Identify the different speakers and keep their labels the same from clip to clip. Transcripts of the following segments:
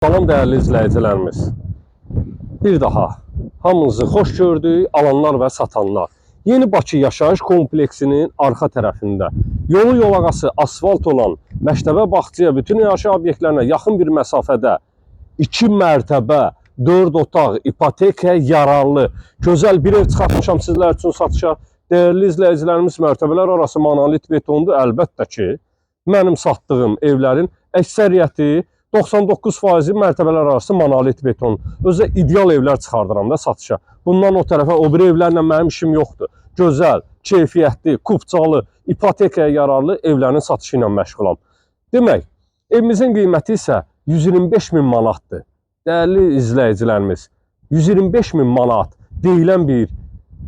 Speaker 1: Salam dəyərli izləyicilərimiz. Bir daha hamınızı xoş gördük, alanlar və satanlar. Yeni Bakı yaşayış kompleksinin arxa tərəfində yolu yolağası asfalt olan məktəbə, bağçaya, bütün yaşayış obyektlərinə yaxın bir məsafədə 2 mərtəbə, 4 otaq, ipotekaya yararlı, gözəl bir ev çıxartmışam sizlər üçün satışa. Dəyərli izləyicilərimiz, mərtəbələr arası monolit betondur. Əlbəttə ki, mənim satdığım evlərin əksəriyyəti 99% mərtəbələr arası monolit beton. Özə ideal evlər çıxardıram da satışa. Bundan o tərəfə o bir evlərlə mənim işim yoxdur. Gözəl, keyfiyyətli, kupçalı, ipotekaya yararlı evlərin satışı ilə məşğulam. Demək, evimizin qiyməti isə 125 min manatdır. Dəyərli izləyicilərimiz, 125 min manat deyilən bir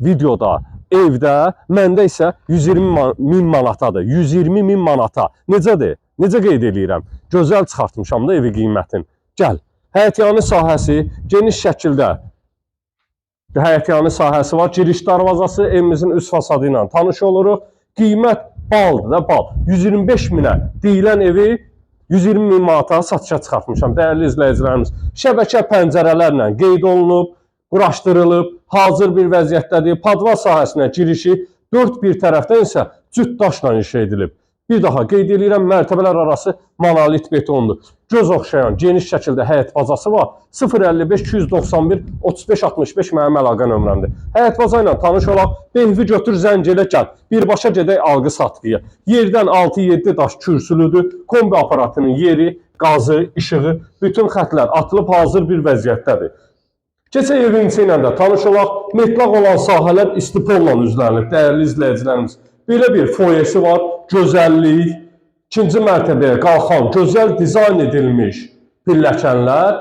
Speaker 1: videoda, evdə, məndə isə 120 min manatadır. 120 min manata. Necədir? Necə qeyd edirəm? Gözəl çıxartmışam da evi qiymətin. Gəl. Həyətyanı sahəsi geniş şəkildə həyətyanı sahəsi var. Giriş darvazası evimizin üst fasadı ilə tanış oluruq. Qiymət baldır da bal. 125 minə deyilən evi 120 min manata satışa çıxartmışam. Dəyərli izləyicilərimiz, şəbəkə pəncərələrlə qeyd olunub, quraşdırılıb, hazır bir vəziyyətdədir. Padval sahəsinə girişi dörd bir tərəfdən isə cüt daşla inşa edilib. Bir daha qeyd edirəm, mərtəbələr arası monolit betondur. Göz oxşayan, geniş şəkildə həyət bazası var. 055 291 35 65 mənim əlaqə nömrəmdir. Həyət baza ilə tanış olaq, behvi götür, zəng elə gəl. Birbaşa gedək alqı-satqıya. Yerdən 6-7 daş kürsülüdür. Kombi aparatının yeri, qazı, işığı, bütün xətlər atılıb hazır bir vəziyyətdədir. Keçək evin içi ilə də tanış olaq. Metlaq olan sahələr istipolla üzlənilib, dəyərli izləyicilərimiz. Belə bir foyesi var, gözəllik, ikinci mərtəbəyə qalxan, gözəl dizayn edilmiş pilləkənlər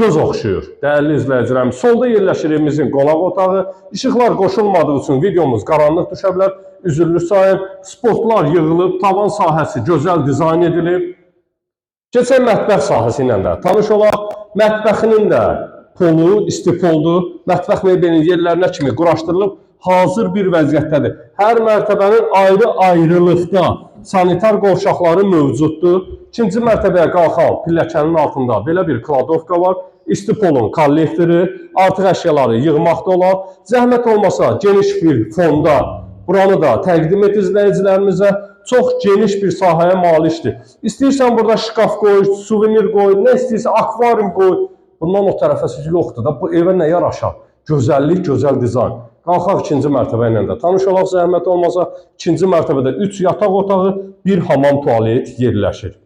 Speaker 1: göz oxşuyur. Dəyərli izləyicilərimiz, solda yerləşir evimizin qonaq otağı. İşıqlar qoşulmadığı üçün videomuz qaranlıq düşə bilər. Üzürlü sayın, spotlar yığılıb, tavan sahəsi gözəl dizayn edilib. Keçək mətbəx sahəsi ilə də tanış olaq. Mətbəxinin də polu, istipoldur. Mətbəx mebelinin yerlərinə kimi quraşdırılıb, hazır bir vəziyyətdədir. Hər mərtəbənin ayrı-ayrılıqda sanitar qovşaqları mövcuddur. İkinci mərtəbəyə qalxan pilləkənin altında belə bir kladovka var. İstipolun kollektoru, artıq əşyaları yığmaqda olar. Zəhmət olmasa geniş bir fonda buranı da təqdim et izləyicilərimizə. Çox geniş bir sahəyə malikdir. İstəyirsən burada şkaf qoy, suvenir qoy, nə istəyirsən, akvarium qoy. Bundan o tərəfə yoxdur da, bu evə nə yaraşar? Gözəllik, gözəl dizayn. Qalxaq ikinci mərtəbə ilə də tanış olaq, zəhmət olmasa. İkinci mərtəbədə 3 yataq otağı, 1 hamam tualet yerləşir.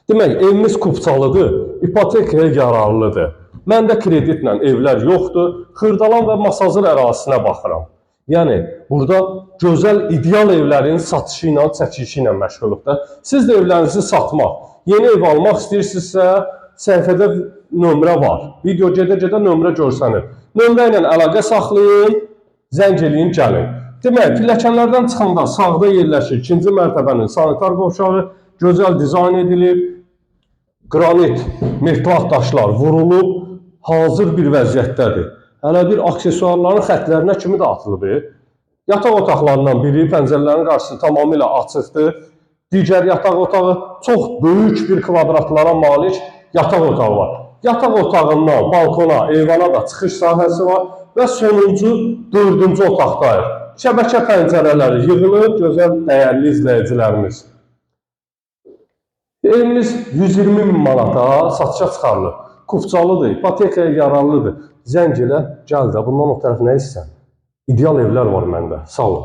Speaker 1: Demək, evimiz kupçalıdır, ipotekaya yararlıdır. Məndə kreditlə evlər yoxdur, Xırdalan və Masazır ərazisinə baxıram. Yəni, burada gözəl, ideal evlərin satışı ilə, çəkilişi ilə məşğuluq da. Siz də evlərinizi satmaq, yeni ev almaq istəyirsinizsə, səhifədə nömrə var. Video gedə-gedə nömrə görsənir. Nömrə ilə əlaqə saxlayın, zəng eləyin, gəlin. Demək, pilləkənlərdən çıxanda sağda yerləşir ikinci mərtəbənin sanitar qovşağı, gözəl dizayn edilib, qranit, metlaq daşlar vurulub, hazır bir vəziyyətdədir. Hələ bir aksesuarların xətlərinə kimi də atılıb. Yataq otaqlarından biri, pəncərələrin qarşısı tamamilə açıqdır. Digər yataq otağı çox böyük bir kvadratlara malik yataq otağı var. Yataq otağından balkona, eyvana da çıxış sahəsi var və sonuncu, dördüncü otaqdayıq. Şəbəkə pəncərələri yığılır, gözəl dəyərli izləyicilərimiz. Evimiz 120 min manata satışa çıxarılır. Kupçalıdır, ipotekaya yararlıdır. Zəng elə, gəl də, bundan o tərəf nə istəyirsən? İdeal evlər var məndə, sağ olun.